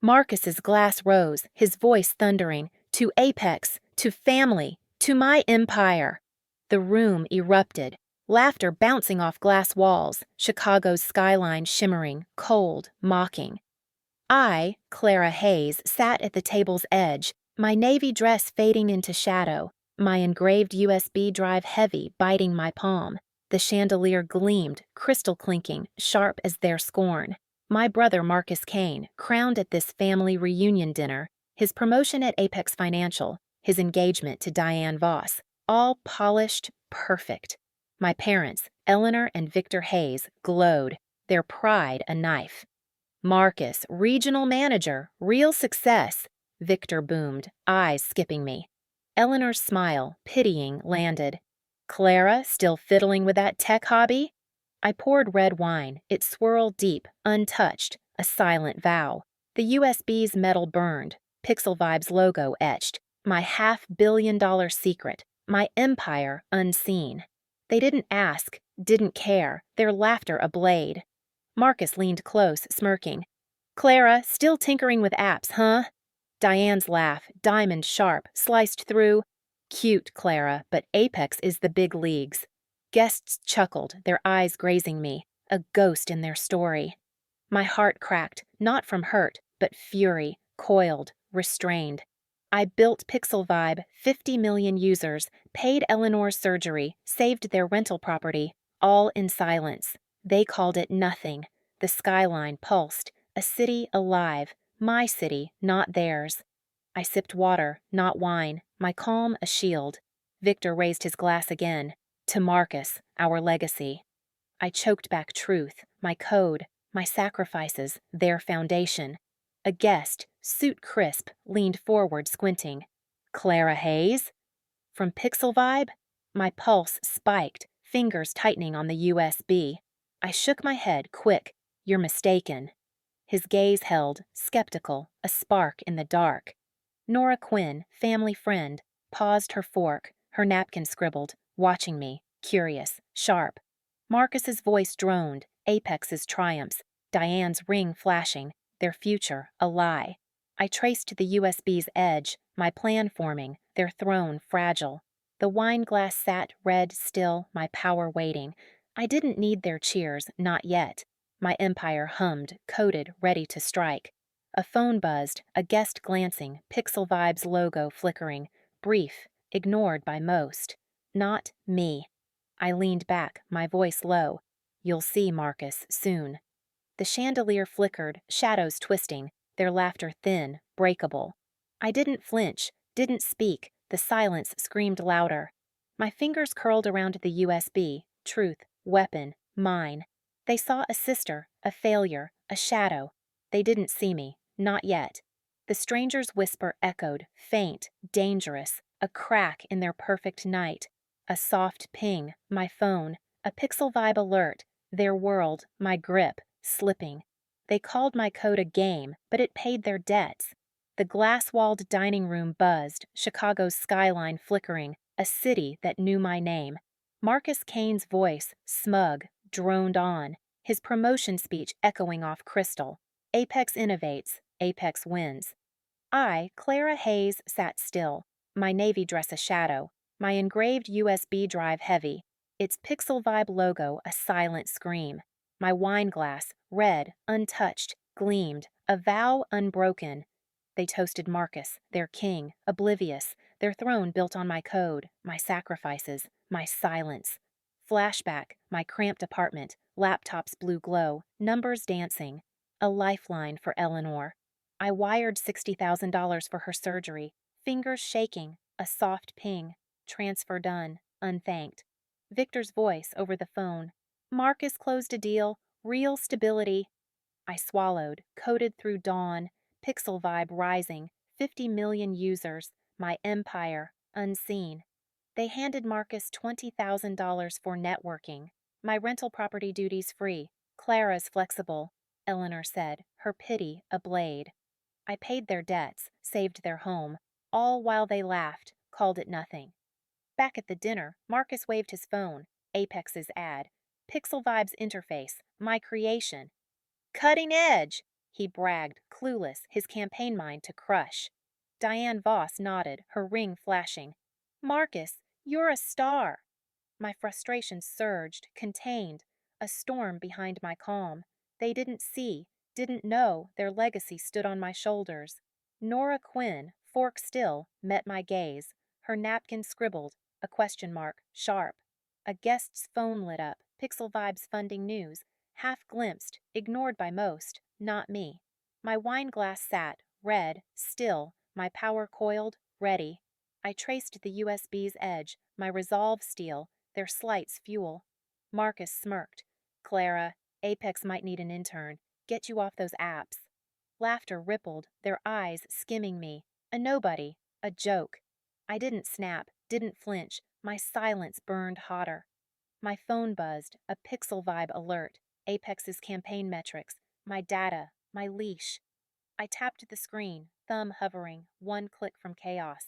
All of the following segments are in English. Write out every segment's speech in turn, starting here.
Marcus's glass rose, his voice thundering, to Apex, to family, to my empire. The room erupted, laughter bouncing off glass walls, Chicago's skyline shimmering, cold, mocking. I, Clara Hayes, sat at the table's edge, my navy dress fading into shadow, my engraved USB drive heavy, biting my palm. The chandelier gleamed, crystal clinking, sharp as their scorn. My brother Marcus Kane, crowned at this family reunion dinner, his promotion at Apex Financial, his engagement to Diane Voss, all polished, perfect. My parents, Eleanor and Victor Hayes, glowed, their pride a knife. Marcus, regional manager, real success, Victor boomed, eyes skipping me. Eleanor's smile, pitying, landed. Clara, still fiddling with that tech hobby? I poured red wine, it swirled deep, untouched, a silent vow. The USB's metal burned, Pixel Vibes logo etched, my $500 million secret, my empire unseen. They didn't ask, didn't care, their laughter a blade. Marcus leaned close, smirking. Clara, still tinkering with apps, huh? Diane's laugh, diamond sharp, sliced through. Cute, Clara, but Apex is the big leagues. Guests chuckled, their eyes grazing me, a ghost in their story. My heart cracked, not from hurt, but fury, coiled, restrained. I built Pixel Vibe, 50 million users, paid Eleanor's surgery, saved their rental property, all in silence. They called it nothing. The skyline pulsed, a city alive, my city, not theirs. I sipped water, not wine, my calm a shield. Victor raised his glass again. To Marcus, our legacy. I choked back truth, my code, my sacrifices, their foundation. A guest, suit crisp, leaned forward, squinting. Clara Hayes? From Pixel Vibe? My pulse spiked, fingers tightening on the USB. I shook my head, quick. You're mistaken. His gaze held, skeptical, a spark in the dark. Nora Quinn, family friend, paused her fork, her napkin scribbled, watching me, curious, sharp. Marcus's voice droned, Apex's triumphs, Diane's ring flashing, their future a lie. I traced the USB's edge, my plan forming, their throne fragile. The wine glass sat red still, my power waiting. I didn't need their cheers, not yet. My empire hummed, coded, ready to strike. A phone buzzed, a guest glancing, Pixel Vibes logo flickering, brief, ignored by most. Not me. I leaned back, my voice low. You'll see, Marcus, soon. The chandelier flickered, shadows twisting, their laughter thin, breakable. I didn't flinch, didn't speak, the silence screamed louder. My fingers curled around the USB, truth, weapon, mine. They saw a sister, a failure, a shadow. They didn't see me, not yet. The stranger's whisper echoed, faint, dangerous, a crack in their perfect night. A soft ping, my phone, a Pixel Vibe alert, their world, my grip, slipping. They called my code a game, but it paid their debts. The glass-walled dining room buzzed, Chicago's skyline flickering, a city that knew my name. Marcus Kane's voice, smug, droned on, his promotion speech echoing off crystal. Apex innovates, Apex wins. I, Clara Hayes, sat still, my navy dress a shadow, my engraved USB drive heavy, its Pixel Vibe logo a silent scream. My wine glass, red, untouched, gleamed, a vow unbroken. They toasted Marcus, their king, oblivious, their throne built on my code, my sacrifices, my silence. Flashback, my cramped apartment, laptop's blue glow, numbers dancing. A lifeline for Eleanor. I wired $60,000 for her surgery, fingers shaking, a soft ping. Transfer done, unthanked. Victor's voice over the phone. Marcus closed a deal, real stability. I swallowed, coded through dawn, Pixel Vibe rising, 50 million users, my empire, unseen. They handed Marcus $20,000 for networking. My rental property duties free. Clara's flexible, Eleanor said, her pity a blade. I paid their debts, saved their home, all while they laughed, called it nothing. Back at the dinner, Marcus waved his phone, Apex's ad. Pixel Vibes interface, my creation. Cutting edge! he bragged, clueless, his campaign mind to crush. Diane Voss nodded, her ring flashing. Marcus, you're a star. My frustration surged, contained, a storm behind my calm. They didn't see, didn't know their legacy stood on my shoulders. Nora Quinn, fork still, met my gaze, her napkin scribbled, a question mark, sharp. A guest's phone lit up, Pixel Vibes funding news, half glimpsed, ignored by most, not me. My wine glass sat, red, still, my power coiled, ready. I traced the USB's edge, my resolve steel, their slights fuel. Marcus smirked. Clara, Apex might need an intern. Get you off those apps. Laughter rippled, their eyes skimming me. A nobody, a joke. I didn't snap, didn't flinch. My silence burned hotter. My phone buzzed, a Pixel Vibe alert. Apex's campaign metrics, my data, my leash. I tapped the screen, thumb hovering, one click from chaos.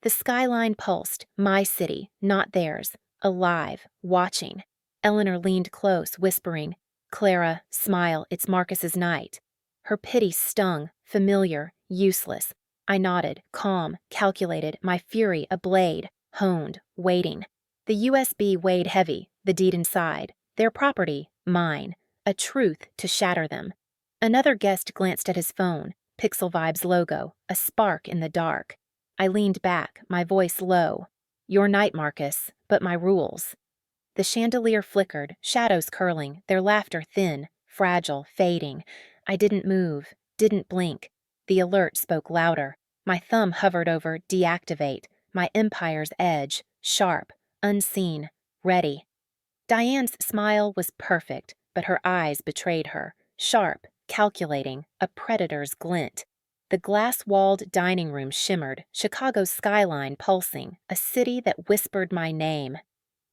The skyline pulsed, my city, not theirs, alive, watching. Eleanor leaned close, whispering, Clara, smile, it's Marcus's night. Her pity stung, familiar, useless. I nodded, calm, calculated, my fury a blade, honed, waiting. The USB weighed heavy, the deed inside. Their property, mine. A truth to shatter them. Another guest glanced at his phone, Pixel Vibes logo, a spark in the dark. I leaned back, my voice low. Your night, Marcus, but my rules. The chandelier flickered, shadows curling, their laughter thin, fragile, fading. I didn't move, didn't blink. The alert spoke louder. My thumb hovered over deactivate, my empire's edge, sharp, unseen, ready. Diane's smile was perfect, but her eyes betrayed her, sharp, calculating, a predator's glint. The glass-walled dining room shimmered, Chicago's skyline pulsing, a city that whispered my name.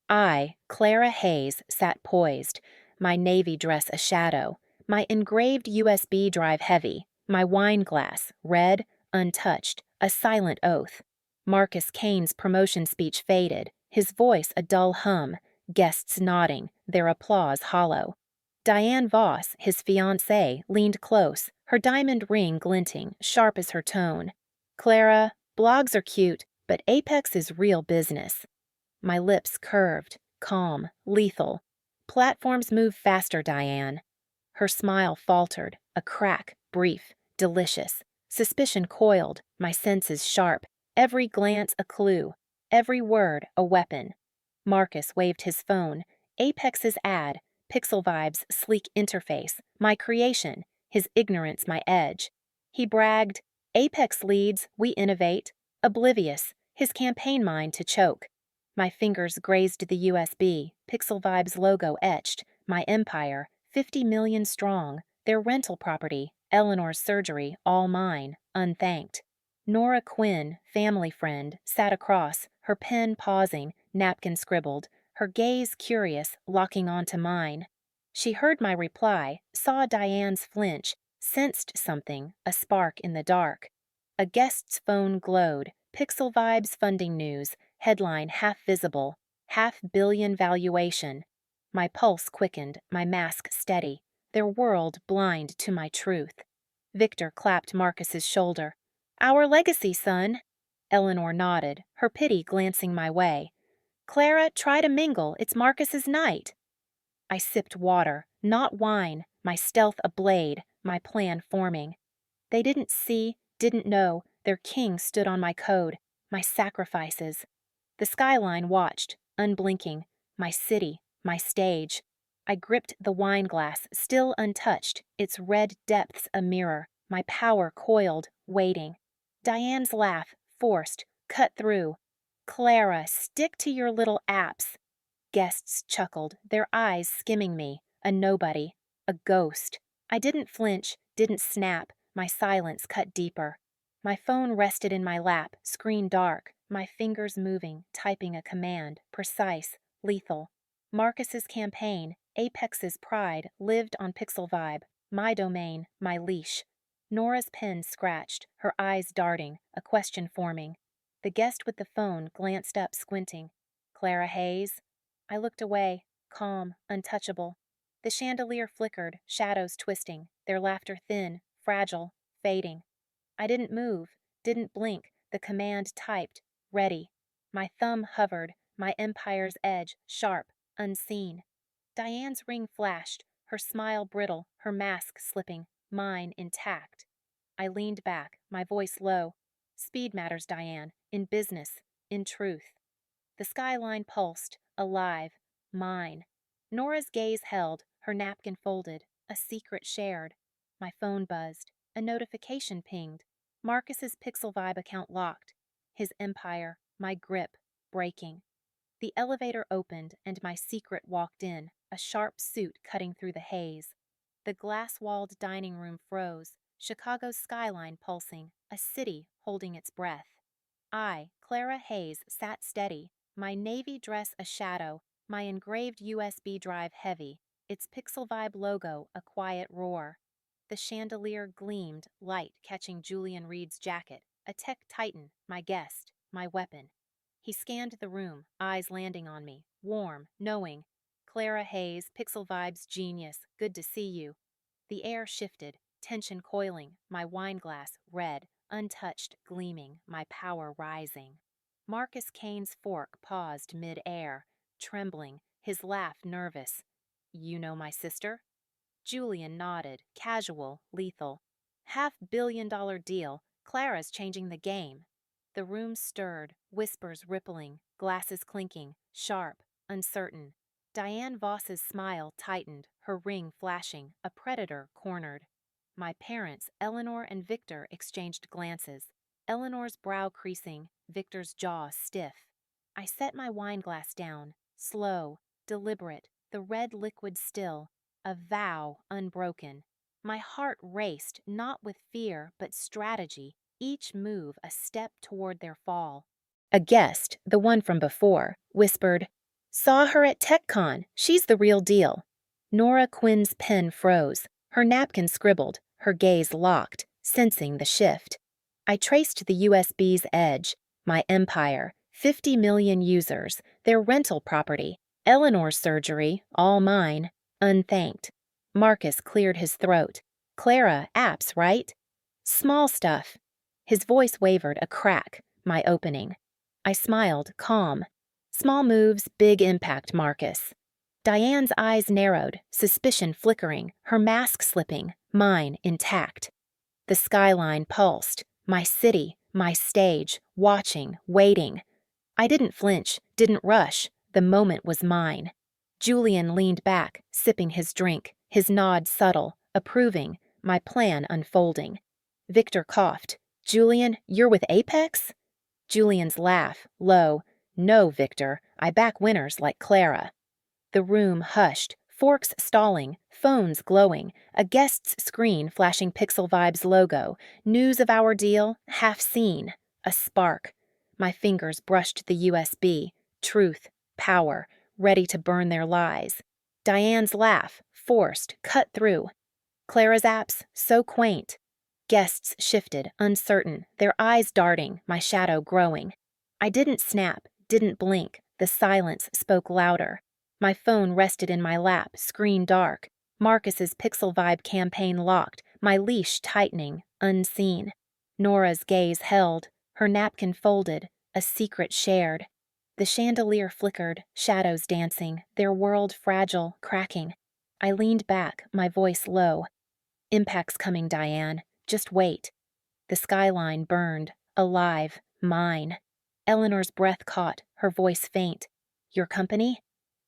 I, Clara Hayes, sat poised, my navy dress a shadow, my engraved USB drive heavy, my wine glass, red, untouched, a silent oath. Marcus Kane's promotion speech faded, his voice a dull hum, guests nodding, their applause hollow. Diane Voss, his fiancée, leaned close, her diamond ring glinting, sharp as her tone. Clara, blogs are cute, but Apex is real business. My lips curved, calm, lethal. Platforms move faster, Diane. Her smile faltered, a crack, brief, delicious. Suspicion coiled, my senses sharp, every glance a clue, every word a weapon. Marcus waved his phone, Apex's ad, Pixel Vibes' sleek interface, my creation, his ignorance my edge. He bragged, Apex leads, we innovate, oblivious, his campaign mind to choke. My fingers grazed the USB, Pixel Vibes logo etched, my empire, 50 million strong, their rental property, Eleanor's surgery, all mine, unthanked. Nora Quinn, family friend, sat across, her pen pausing, napkin scribbled, her gaze curious, locking onto mine. She heard my reply, saw Diane's flinch, sensed something, a spark in the dark. A guest's phone glowed, Pixel Vibes funding news, headline half visible, $500 million valuation. My pulse quickened, my mask steady, their world blind to my truth. Victor clapped Marcus's shoulder. Our legacy, son. Eleanor nodded, her pity glancing my way. Clara, try to mingle, it's Marcus's night. I sipped water, not wine, my stealth a blade, my plan forming. They didn't see, didn't know, their king stood on my code, my sacrifices. The skyline watched, unblinking, my city, my stage. I gripped the wine glass, still untouched, its red depths a mirror, my power coiled, waiting. Diane's laugh, forced, cut through. Clara, stick to your little apps. Guests chuckled, their eyes skimming me, a nobody, a ghost. I didn't flinch, didn't snap, my silence cut deeper. My phone rested in my lap, screen dark, my fingers moving, typing a command, precise, lethal. Marcus's campaign, Apex's pride, lived on Pixel Vibe, my domain, my leash. Nora's pen scratched, her eyes darting, a question forming. The guest with the phone glanced up, squinting. Clara Hayes? I looked away, calm, untouchable. The chandelier flickered, shadows twisting, their laughter thin, fragile, fading. I didn't move, didn't blink, the command typed, ready. My thumb hovered, my empire's edge sharp, unseen. Diane's ring flashed, her smile brittle, her mask slipping, mine intact. I leaned back, my voice low. Speed matters, Diane, in business, in truth. The skyline pulsed, alive, mine. Nora's gaze held, her napkin folded, a secret shared. My phone buzzed, a notification pinged. Marcus's Pixel Vibe account locked. His empire, my grip, breaking. The elevator opened and my secret walked in, a sharp suit cutting through the haze. The glass-walled dining room froze, Chicago's skyline pulsing, a city holding its breath. I, Clara Hayes, sat steady, my navy dress a shadow, my engraved USB drive heavy, its Pixel Vibe logo a quiet roar. The chandelier gleamed, light catching Julian Reed's jacket, a tech titan, my guest, my weapon. He scanned the room, eyes landing on me, warm, knowing. Clara Hayes, Pixel Vibe's genius, good to see you. The air shifted, tension coiling, my wineglass red, untouched, gleaming, my power rising. Marcus Kane's fork paused mid-air, trembling, his laugh nervous. You know my sister? Julian nodded, casual, lethal. $500 million deal, Clara's changing the game. The room stirred, whispers rippling, glasses clinking, sharp, uncertain. Diane Voss's smile tightened, her ring flashing, a predator cornered. My parents, Eleanor and Victor, exchanged glances, Eleanor's brow creasing, Victor's jaw stiff. I set my wineglass down, slow, deliberate, the red liquid still, a vow unbroken. My heart raced, not with fear, but strategy, each move a step toward their fall. A guest, the one from before, whispered, "Saw her at TechCon. She's the real deal." Nora Quinn's pen froze. Her napkin scribbled, her gaze locked, sensing the shift. I traced the USB's edge. My empire, 50 million users, their rental property, Eleanor's surgery, all mine, unthanked. Marcus cleared his throat. Clara, apps, right? Small stuff. His voice wavered, a crack, my opening. I smiled, calm. Small moves, big impact, Marcus. Diane's eyes narrowed, suspicion flickering, her mask slipping, mine intact. The skyline pulsed, my city, my stage, watching, waiting. I didn't flinch, didn't rush, the moment was mine. Julian leaned back, sipping his drink, his nod subtle, approving, my plan unfolding. Victor coughed. Julian, you're with Apex? Julian's laugh, low. No, Victor, I back winners like Clara. The room hushed, forks stalling, phones glowing, a guest's screen flashing Pixel Vibe's logo, news of our deal, half seen, a spark. My fingers brushed the USB, truth, power, ready to burn their lies. Diane's laugh, forced, cut through. Clara's apps, so quaint. Guests shifted, uncertain, their eyes darting, my shadow growing. I didn't snap, didn't blink, the silence spoke louder. My phone rested in my lap, screen dark. Marcus's Pixel Vibe campaign locked, my leash tightening, unseen. Nora's gaze held, her napkin folded, a secret shared. The chandelier flickered, shadows dancing, their world fragile, cracking. I leaned back, my voice low. Impact's coming, Diane. Just wait. The skyline burned, alive, mine. Eleanor's breath caught, her voice faint. Your company?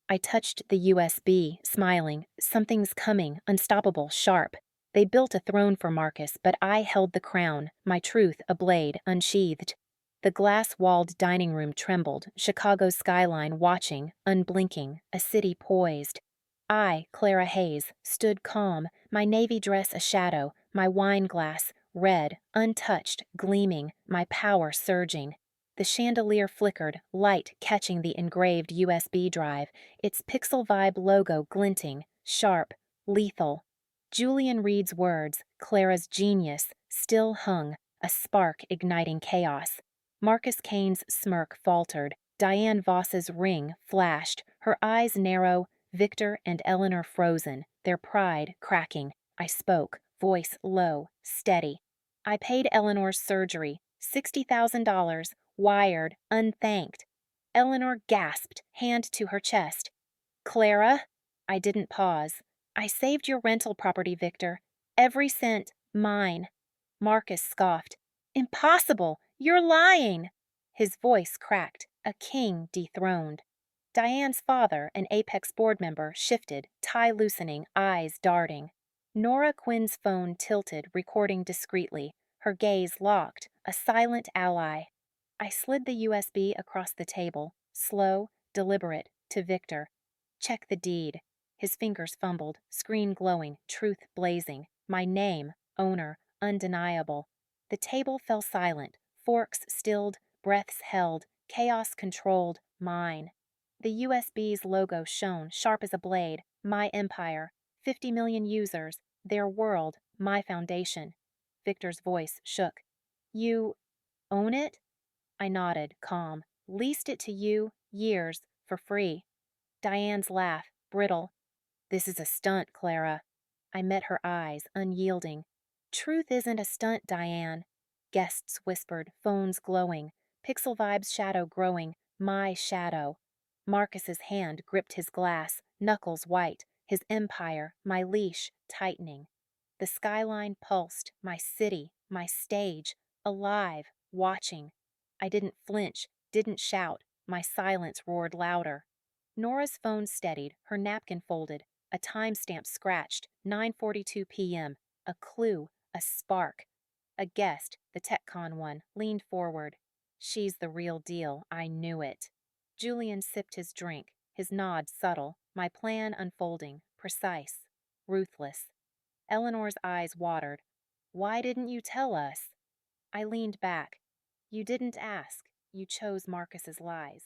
I touched the USB, smiling. Something's coming, unstoppable, sharp. They built a throne for Marcus, but I held the crown, my truth a blade, unsheathed. The glass-walled dining room trembled, Chicago's skyline watching, unblinking, a city poised. I, Clara Hayes, stood calm, my navy dress a shadow, my wineglass, red, untouched, gleaming, my power surging. The chandelier flickered, light catching the engraved USB drive, its Pixel Vibe logo glinting, sharp, lethal. Julian Reed's words, Clara's genius, still hung, a spark igniting chaos. Marcus Kane's smirk faltered. Diane Voss's ring flashed, her eyes narrow, Victor and Eleanor frozen, their pride cracking. I spoke, voice low, steady. I paid Eleanor's surgery, $60,000, wired, unthanked. Eleanor gasped, hand to her chest. Clara? I didn't pause. I saved your rental property, Victor. Every cent, mine. Marcus scoffed. Impossible! You're lying! His voice cracked, a king dethroned. Diane's father, an Apex board member, shifted, tie loosening, eyes darting. Nora Quinn's phone tilted, recording discreetly, her gaze locked, a silent ally. I slid the USB across the table, slow, deliberate, to Victor. Check the deed. His fingers fumbled, screen glowing, truth blazing. My name, owner, undeniable. The table fell silent, forks stilled, breaths held, chaos controlled, mine. The USB's logo shone, sharp as a blade, my empire, 50 million users, their world, my foundation. Victor's voice shook. You own it? I nodded, calm. Leased it to you, years, for free. Diane's laugh, brittle. This is a stunt, Clara. I met her eyes, unyielding. Truth isn't a stunt, Diane. Guests whispered, phones glowing. Pixel Vibe's shadow growing, my shadow. Marcus's hand gripped his glass, knuckles white, his empire, my leash, tightening. The skyline pulsed, my city, my stage, alive, watching. I didn't flinch, didn't shout, my silence roared louder. Nora's phone steadied, her napkin folded, a timestamp scratched, 9:42 p.m., a clue, a spark. A guest, the TechCon one, leaned forward. She's the real deal, I knew it. Julian sipped his drink, his nod subtle, my plan unfolding, precise, ruthless. Eleanor's eyes watered. Why didn't you tell us? I leaned back. You didn't ask. You chose Marcus's lies.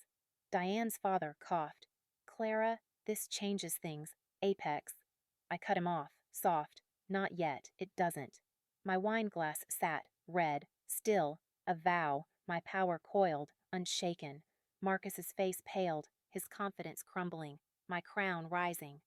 Diane's father coughed. Clara, this changes things. Apex. I cut him off, soft. Not yet. It doesn't. My wine glass sat, red, still, a vow, my power coiled, unshaken. Marcus's face paled, his confidence crumbling, my crown rising.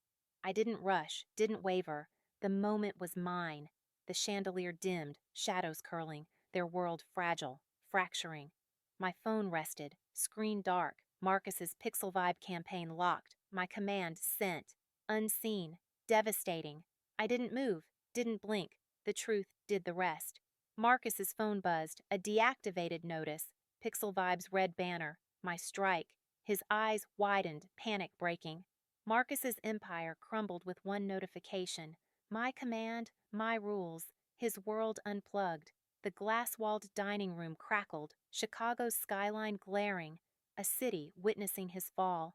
I didn't rush, didn't waver. The moment was mine. The chandelier dimmed, shadows curling, their world fragile, fracturing. My phone rested, screen dark, Marcus's Pixel Vibe campaign locked, my command sent. Unseen, devastating. I didn't move, didn't blink. The truth did the rest. Marcus's phone buzzed, a deactivated notice. Pixel Vibe's red banner, my strike. His eyes widened, panic breaking. Marcus's empire crumbled with one notification. My command, my rules. His world unplugged. The glass-walled dining room crackled, Chicago's skyline glaring, a city witnessing his fall.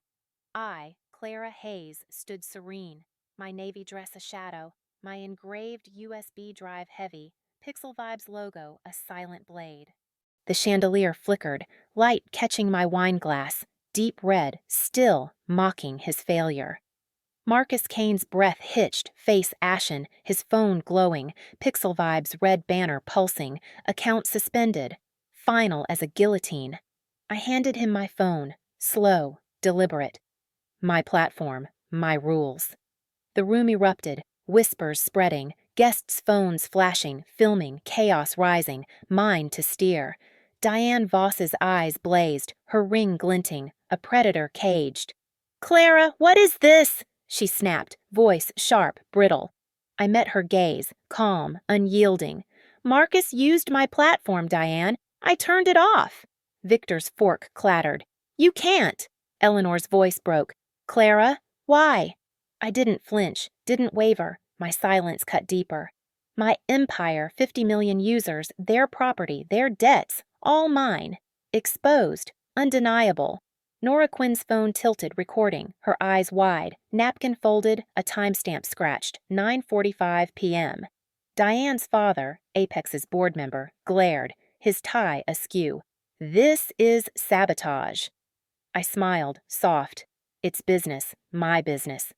I, Clara Hayes, stood serene, my navy dress a shadow, my engraved USB drive heavy, Pixel Vibe's logo a silent blade. The chandelier flickered, light catching my wine glass, deep red, still mocking his failure. Marcus Kane's breath hitched, face ashen, his phone glowing, Pixel Vibe's red banner pulsing, account suspended, final as a guillotine. I handed him my phone, slow, deliberate. My platform, my rules. The room erupted, whispers spreading, guests' phones flashing, filming, chaos rising, mine to steer. Diane Voss's eyes blazed, her ring glinting, a predator caged. Clara, what is this? She snapped, voice sharp, brittle. I met her gaze, calm, unyielding. Marcus used my platform, Diane. I turned it off. Victor's fork clattered. You can't. Eleanor's voice broke. Clara, why? I didn't flinch, didn't waver. My silence cut deeper. My empire, 50 million users, their property, their debts, all mine. Exposed, undeniable. Nora Quinn's phone tilted, recording, her eyes wide, napkin folded, a timestamp scratched, 9:45 p.m. Diane's father, Apex's board member, glared, his tie askew. This is sabotage. I smiled, soft. It's business, my business.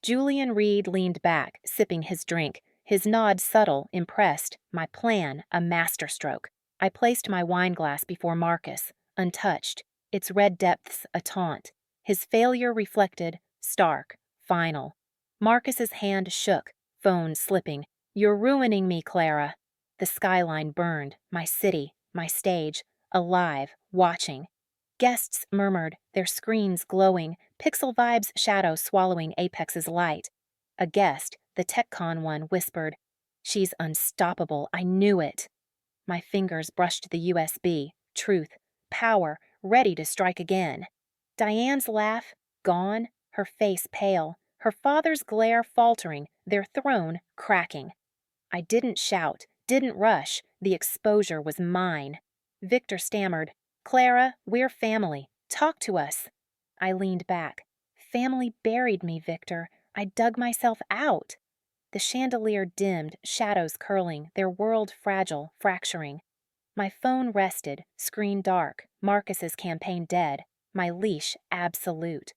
Julian Reed leaned back, sipping his drink, his nod subtle, impressed, my plan a masterstroke. I placed my wineglass before Marcus, untouched, its red depths a taunt. His failure reflected, stark, final. Marcus's hand shook, phone slipping, You're ruining me, Clara. The skyline burned, my city, my stage, alive, watching. Guests murmured, their screens glowing, Pixel Vibe's shadow swallowing Apex's light. A guest, the TechCon one, whispered, "She's unstoppable, I knew it." My fingers brushed the USB, truth, power, ready to strike again. Diane's laugh, gone, her face pale, her father's glare faltering, their throne cracking. I didn't shout, didn't rush, the exposure was mine. Victor stammered, "Clara, we're family. Talk to us." I leaned back. Family buried me, Victor. I dug myself out. The chandelier dimmed, shadows curling, their world fragile, fracturing. My phone rested, screen dark, Marcus's campaign dead, my leash absolute.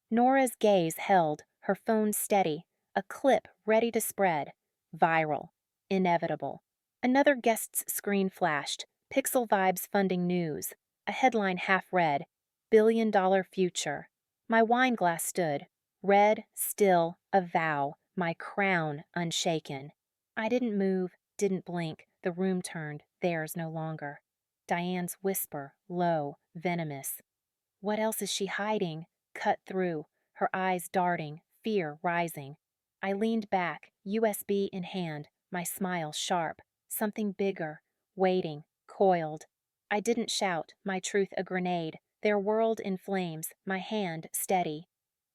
Nora's gaze held, her phone steady, a clip ready to spread. Viral. Inevitable. Another guest's screen flashed, Pixel Vibes funding news. A headline half read, "Billion-dollar future." My wine glass stood, red, still, a vow, my crown unshaken. I didn't move, didn't blink, the room turned, theirs no longer. Diane's whisper, low, venomous. What else is she hiding? Cut through, her eyes darting, fear rising. I leaned back, USB in hand, my smile sharp. Something bigger, waiting, coiled. I didn't shout, my truth a grenade, their world in flames, my hand steady.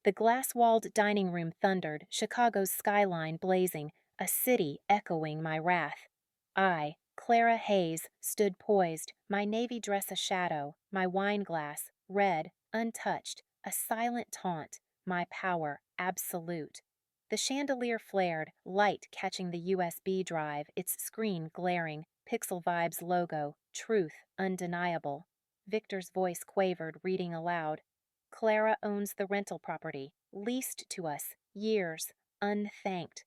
The glass-walled dining room thundered, Chicago's skyline blazing, a city echoing my wrath. I, Clara Hayes, stood poised, my navy dress a shadow, my wine glass, red, untouched, a silent taunt, my power absolute. The chandelier flared, light catching the USB drive, its screen glaring, Pixel Vibes logo, truth undeniable. Victor's voice quavered, reading aloud. Clara owns the rental property, leased to us, years, unthanked.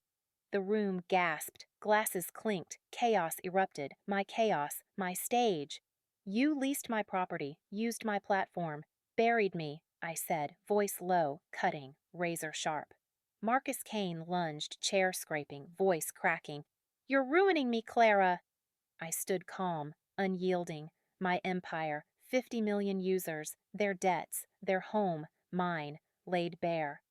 The room gasped, glasses clinked, chaos erupted, my chaos, my stage. You leased my property, used my platform, buried me, I said, voice low, cutting, razor sharp. Marcus Kane lunged, chair scraping, voice cracking. You're ruining me, Clara. I stood calm, unyielding. My empire, 50 million users, their debts, their home, mine, laid bare.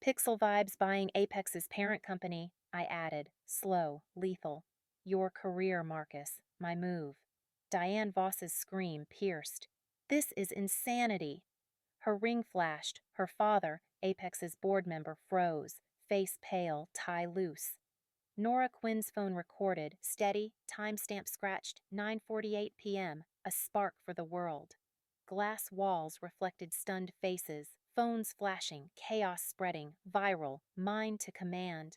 Pixel Vibes buying Apex's parent company, I added, slow, lethal. Your career, Marcus, my move. Diane Voss's scream pierced. This is insanity. Her ring flashed, her father, Apex's board member, froze, face pale, tie loose. Nora Quinn's phone recorded, steady, timestamp scratched, 9:48 p.m., a spark for the world. Glass walls reflected stunned faces, phones flashing, chaos spreading, viral, mine to command.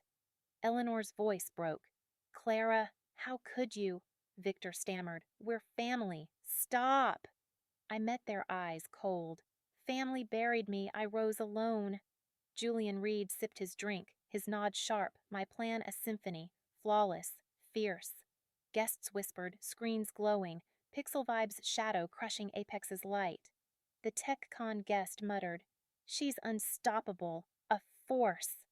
Eleanor's voice broke. Clara, how could you? Victor stammered. We're family. Stop. I met their eyes cold. Family buried me. I rose alone. Julian Reed sipped his drink, his nod sharp, my plan a symphony, flawless, fierce. Guests whispered, screens glowing, Pixel Vibe's shadow crushing Apex's light. The TechCon guest muttered, "She's unstoppable, a force."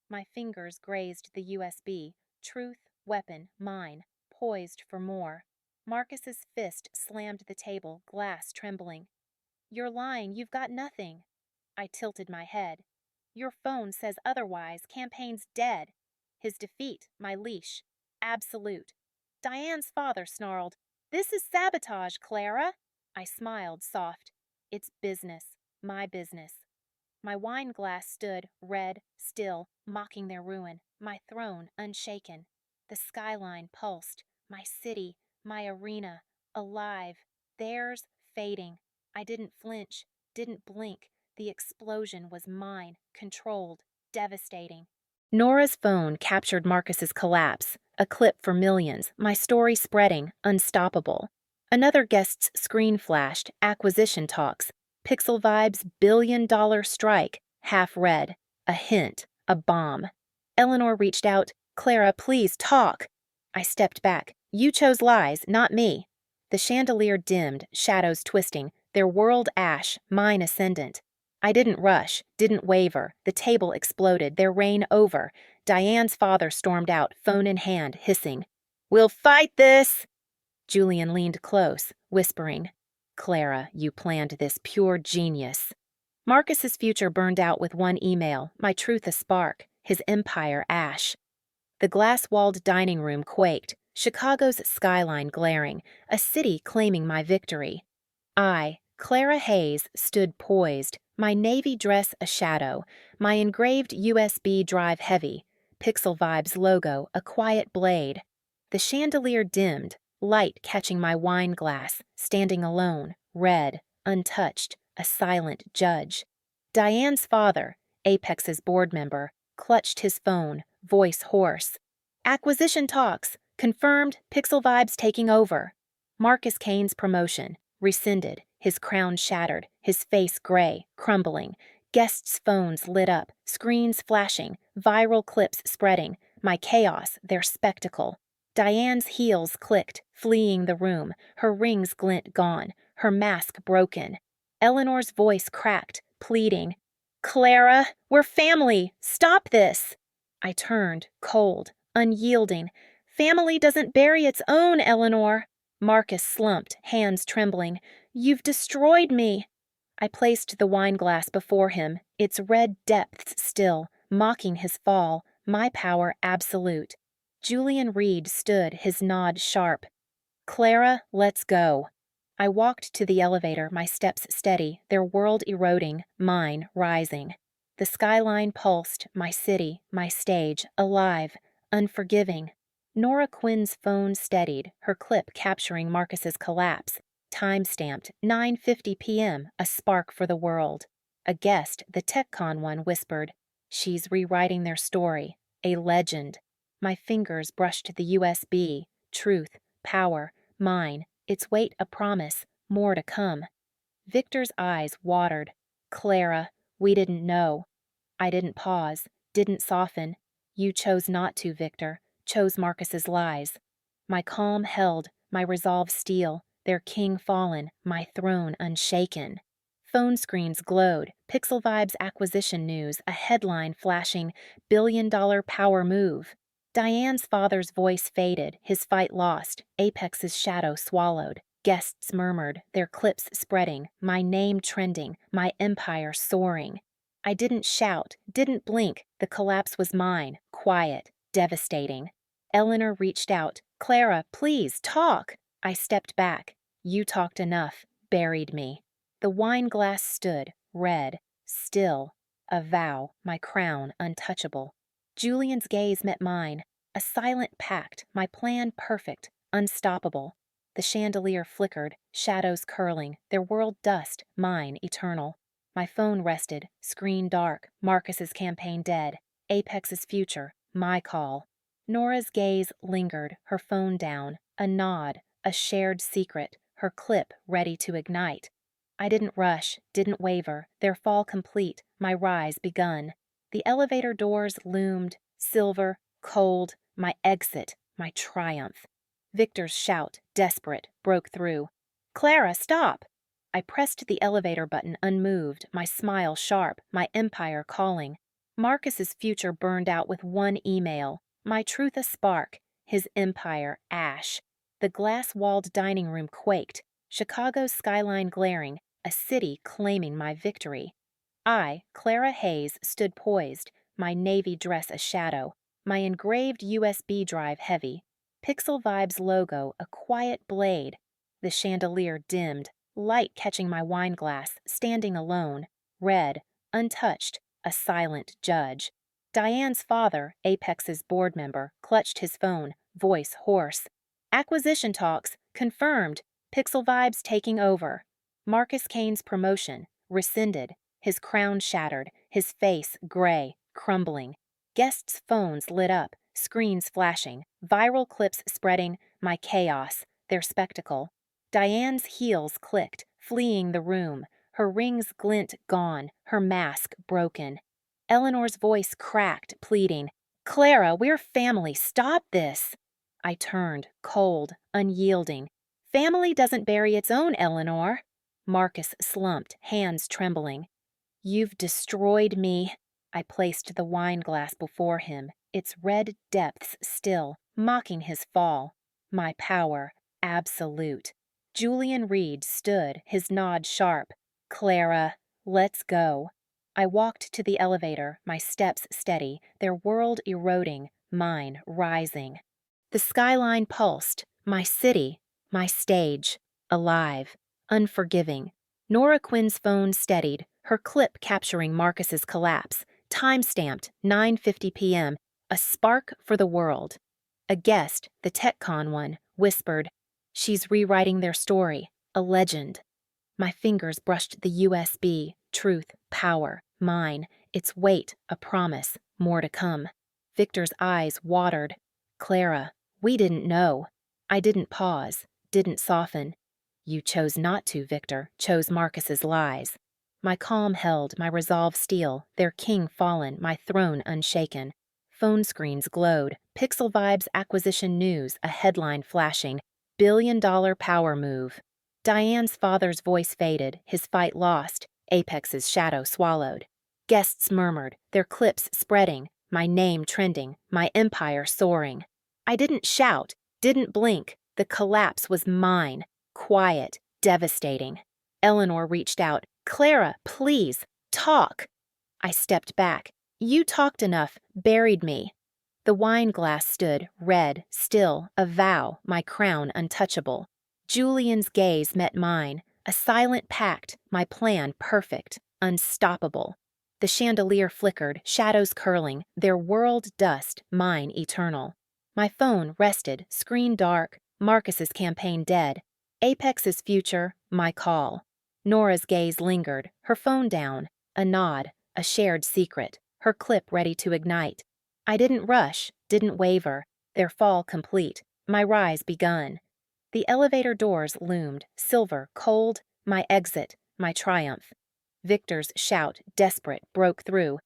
My fingers grazed the USB, truth, weapon, mine, poised for more. Marcus's fist slammed the table, glass trembling. "You're lying, you've got nothing." I tilted my head. "Your phone says otherwise, campaign's dead." His defeat, my leash. Absolute. Diane's father snarled, "This is sabotage, Clara." I smiled, soft. It's business, my business. My wine glass stood, red, still, mocking their ruin, my throne unshaken. The skyline pulsed, my city, my arena, alive, theirs fading. I didn't flinch, didn't blink. The explosion was mine, controlled, devastating. Nora's phone captured Marcus's collapse, a clip for millions, my story spreading, unstoppable. Another guest's screen flashed, acquisition talks, Pixel Vibes' billion-dollar strike, half read, a hint, a bomb. Eleanor reached out, "Clara, please talk." I stepped back. You chose lies, not me. The chandelier dimmed, shadows twisting, their world ash, mine ascendant. I didn't rush, didn't waver. The table exploded, their reign over. Diane's father stormed out, phone in hand, hissing, "We'll fight this!" Julian leaned close, whispering, "Clara, you planned this, pure genius." Marcus's future burned out with one email, my truth a spark, his empire ash. The glass-walled dining room quaked, Chicago's skyline glaring, a city claiming my victory. I, Clara Hayes, stood poised, my navy dress a shadow, my engraved USB drive heavy, Pixel Vibes logo a quiet blade. The chandelier dimmed, light catching my wine glass, standing alone, red, untouched, a silent judge. Diane's father, Apex's board member, clutched his phone, voice hoarse. "Acquisition talks. Confirmed, Pixel Vibes taking over." Marcus Kane's promotion. Rescinded, his crown shattered, his face gray, crumbling. Guests' phones lit up, screens flashing, viral clips spreading. My chaos, their spectacle. Diane's heels clicked, fleeing the room, her rings glint gone, her mask broken. Eleanor's voice cracked, pleading, "Clara, we're family! Stop this!" I turned, cold, unyielding. "Family doesn't bury its own, Eleanor." Marcus slumped, hands trembling. "You've destroyed me." I placed the wineglass before him, its red depths still, mocking his fall, my power absolute. Julian Reed stood, his nod sharp. "Clara, let's go." I walked to the elevator, my steps steady, their world eroding, mine rising. The skyline pulsed, my city, my stage, alive, unforgiving. Nora Quinn's phone steadied, her clip capturing Marcus's collapse. Time-stamped, 9:50 p.m., a spark for the world. A guest, the TechCon one, whispered, "She's rewriting their story. A legend." My fingers brushed the USB. Truth, power, mine, its weight a promise, more to come. Victor's eyes watered. "Clara, we didn't know." I didn't pause, didn't soften. "You chose not to, Victor, chose Marcus's lies." My calm held, my resolve steel, their king fallen, my throne unshaken. Phone screens glowed, Pixel Vibes acquisition news, a headline flashing, "Billion-dollar power move." Diane's father's voice faded, his fight lost, Apex's shadow swallowed. Guests murmured, their clips spreading, my name trending, my empire soaring. I didn't shout, didn't blink, the collapse was mine, quiet, devastating. Eleanor reached out, "Clara, please, talk." I stepped back. "You talked enough," buried me. The wine glass stood, red, still, a vow, my crown untouchable. Julian's gaze met mine, a silent pact, my plan perfect, unstoppable. The chandelier flickered, shadows curling, their world dust, mine eternal. My phone rested, screen dark, Marcus's campaign dead, Apex's future, my call. Nora's gaze lingered, her phone down, a nod, a shared secret, her clip ready to ignite. I didn't rush, didn't waver, their fall complete, my rise begun. The elevator doors loomed, silver, cold, my exit, my triumph. Victor's shout, desperate, broke through. "Clara, stop!" I pressed the elevator button unmoved, my smile sharp, my empire calling. Marcus's future burned out with one email, my truth a spark, his empire ash. The glass-walled dining room quaked, Chicago's skyline glaring, a city claiming my victory. I, Clara Hayes, stood poised, my navy dress a shadow, my engraved USB drive heavy, Pixel Vibes logo a quiet blade. The chandelier dimmed, light catching my wineglass, standing alone, red, untouched, a silent judge. Diane's father, Apex's board member, clutched his phone, voice hoarse. "Acquisition talks, confirmed, Pixel Vibes taking over." Marcus Kane's promotion, rescinded, his crown shattered, his face gray, crumbling. Guests' phones lit up, screens flashing, viral clips spreading, my chaos, their spectacle. Diane's heels clicked, fleeing the room, her rings glint gone, her mask broken. Eleanor's voice cracked, pleading, "Clara, we're family, stop this." I turned, cold, unyielding. "Family doesn't bury its own, Eleanor." Marcus slumped, hands trembling. "You've destroyed me." I placed the wineglass before him, its red depths still, mocking his fall. My power, absolute. Julian Reed stood, his nod sharp. Clara, let's go. I walked to the elevator, my steps steady, their world eroding, mine rising. The skyline pulsed, my city, my stage, alive, unforgiving. Nora Quinn's phone steadied, her clip capturing Marcus's collapse, time-stamped 9:50 p.m., a spark for the world. A guest, the TechCon one, whispered, "She's rewriting their story, a legend." My fingers brushed the USB, truth, power, mine, its weight, a promise, more to come. Victor's eyes watered. Clara, we didn't know. I didn't pause, didn't soften. You chose not to, Victor, chose Marcus's lies. My calm held, my resolve steel, their king fallen, my throne unshaken. Phone screens glowed, Pixel Vibes acquisition news, a headline flashing, billion-dollar power move. Diane's father's voice faded, his fight lost, Apex's shadow swallowed. Guests murmured, their clips spreading, my name trending, my empire soaring. I didn't shout, didn't blink. The collapse was mine, quiet, devastating. Eleanor reached out. Clara, please, talk. I stepped back. You talked enough, buried me. The wine glass stood, red, still, a vow, my crown untouchable. Julian's gaze met mine, a silent pact, my plan perfect, unstoppable. The chandelier flickered, shadows curling, their world dust, mine eternal. My phone rested, screen dark, Marcus's campaign dead. Apex's future, my call. Nora's gaze lingered, her phone down, a nod, a shared secret, her clip ready to ignite. I didn't rush, didn't waver, their fall complete, my rise begun. The elevator doors loomed, silver, cold, my exit, my triumph. Victor's shout, desperate, broke through.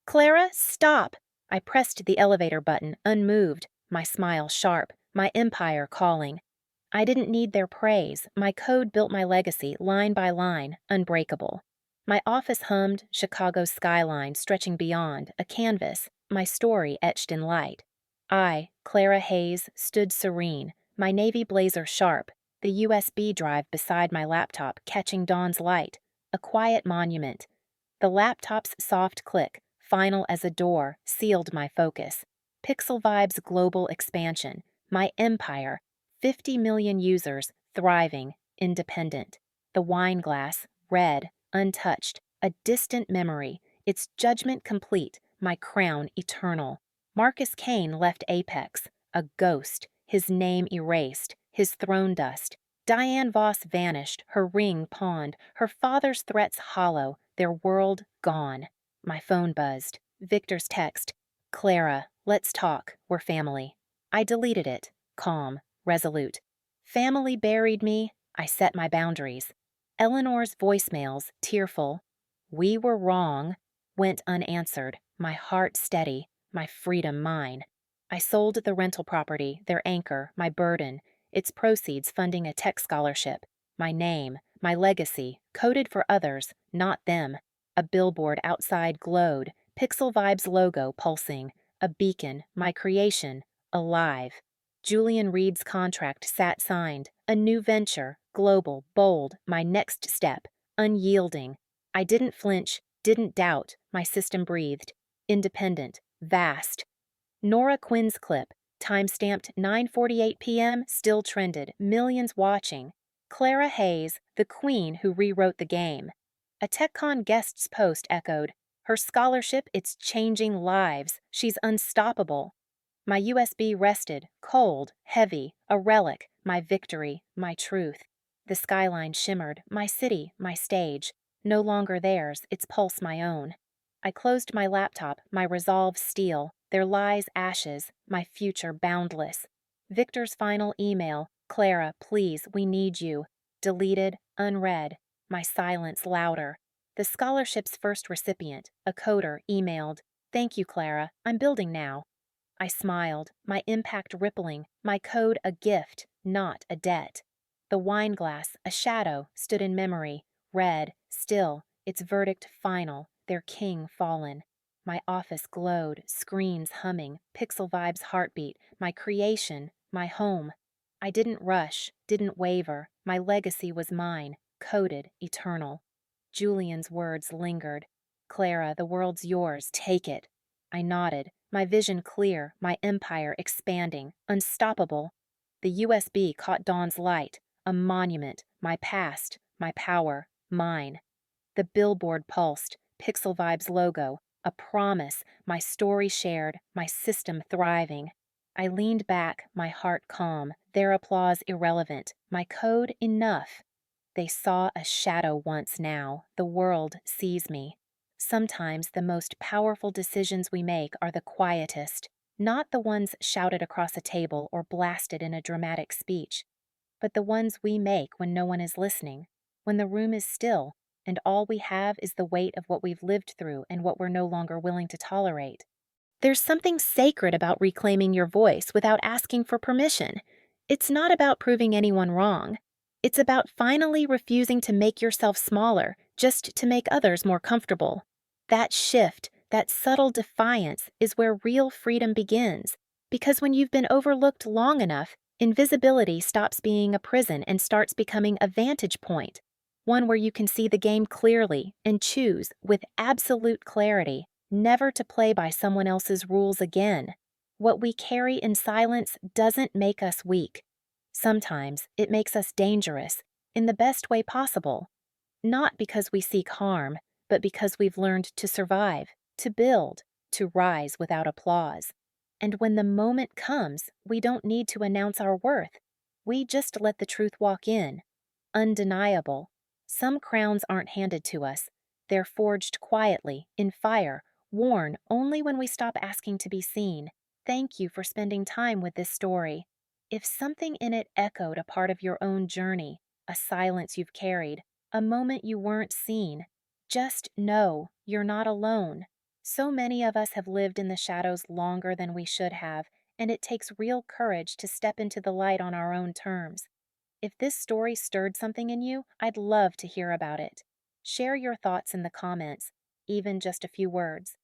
Clara, stop! I pressed the elevator button, unmoved, my smile sharp, my empire calling. I didn't need their praise, my code built my legacy, line by line, unbreakable. My office hummed, Chicago's skyline stretching beyond, a canvas, my story etched in light. I, Clara Hayes, stood serene, my navy blazer sharp, the USB drive beside my laptop catching dawn's light, a quiet monument. The laptop's soft click, final as a door, sealed my focus. Pixel Vibes' global expansion, my empire, 50 million users, thriving, independent. The wine glass, red, untouched, a distant memory, its judgment complete, my crown eternal. Marcus Kane left Apex, a ghost, his name erased, his throne dust. Diane Voss vanished, her ring pawned, her father's threats hollow, their world gone. My phone buzzed. Victor's text, Clara, let's talk, we're family. I deleted it, calm, resolute. Family buried me, I set my boundaries. Eleanor's voicemails, tearful, we were wrong, went unanswered, my heart steady, my freedom mine. I sold the rental property, their anchor, my burden, its proceeds funding a tech scholarship, my name, my legacy, coded for others, not them. A billboard outside glowed, Pixel Vibes logo pulsing, a beacon, my creation, alive. Julian Reed's contract sat signed, a new venture, global, bold, my next step, unyielding. I didn't flinch, didn't doubt, my system breathed, independent, vast. Nora Quinn's clip, time-stamped 9:48 p.m., still trended, millions watching. Clara Hayes, the queen who rewrote the game. A TechCon guest's post echoed, her scholarship, it's changing lives, she's unstoppable. My USB rested, cold, heavy, a relic, my victory, my truth. The skyline shimmered, my city, my stage. No longer theirs, its pulse my own. I closed my laptop, my resolve steel, their lies ashes, my future boundless. Victor's final email, Clara, please, we need you. Deleted, unread, my silence louder. The scholarship's first recipient, a coder, emailed, thank you, Clara, I'm building now. I smiled, my impact rippling, my code a gift, not a debt. The wine glass, a shadow, stood in memory, red, still, its verdict final, their king fallen. My office glowed, screens humming, Pixel Vibe's heartbeat, my creation, my home. I didn't rush, didn't waver. My legacy was mine, coded, eternal. Julian's words lingered. Clara, the world's yours, take it. I nodded, my vision clear, my empire expanding, unstoppable. The USB caught Dawn's light, a monument, my past, my power, mine. The billboard pulsed, Pixel Vibe's logo, a promise, my story shared, my system thriving. I leaned back, my heart calm, their applause irrelevant, my code enough. They saw a shadow once now, the world sees me. Sometimes the most powerful decisions we make are the quietest, not the ones shouted across a table or blasted in a dramatic speech, but the ones we make when no one is listening, when the room is still, and all we have is the weight of what we've lived through and what we're no longer willing to tolerate. There's something sacred about reclaiming your voice without asking for permission. It's not about proving anyone wrong. It's about finally refusing to make yourself smaller just to make others more comfortable. That shift, that subtle defiance, is where real freedom begins. Because when you've been overlooked long enough, invisibility stops being a prison and starts becoming a vantage point. One where you can see the game clearly and choose, with absolute clarity, never to play by someone else's rules again. What we carry in silence doesn't make us weak. Sometimes it makes us dangerous, in the best way possible. Not because we seek harm, but because we've learned to survive, to build, to rise without applause. And when the moment comes, we don't need to announce our worth. We just let the truth walk in. Undeniable. Some crowns aren't handed to us. They're forged quietly, in fire, worn only when we stop asking to be seen. Thank you for spending time with this story. If something in it echoed a part of your own journey, a silence you've carried, a moment you weren't seen, just know you're not alone. So many of us have lived in the shadows longer than we should have, and it takes real courage to step into the light on our own terms. If this story stirred something in you, I'd love to hear about it. Share your thoughts in the comments, even just a few words.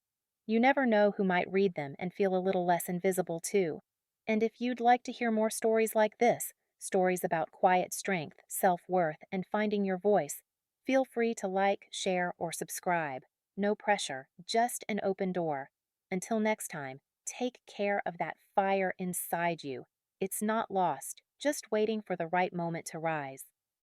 You never know who might read them and feel a little less invisible too. And if you'd like to hear more stories like this, stories about quiet strength, self-worth, and finding your voice, feel free to like, share, or subscribe. No pressure, just an open door. Until next time, take care of that fire inside you. It's not lost, just waiting for the right moment to rise.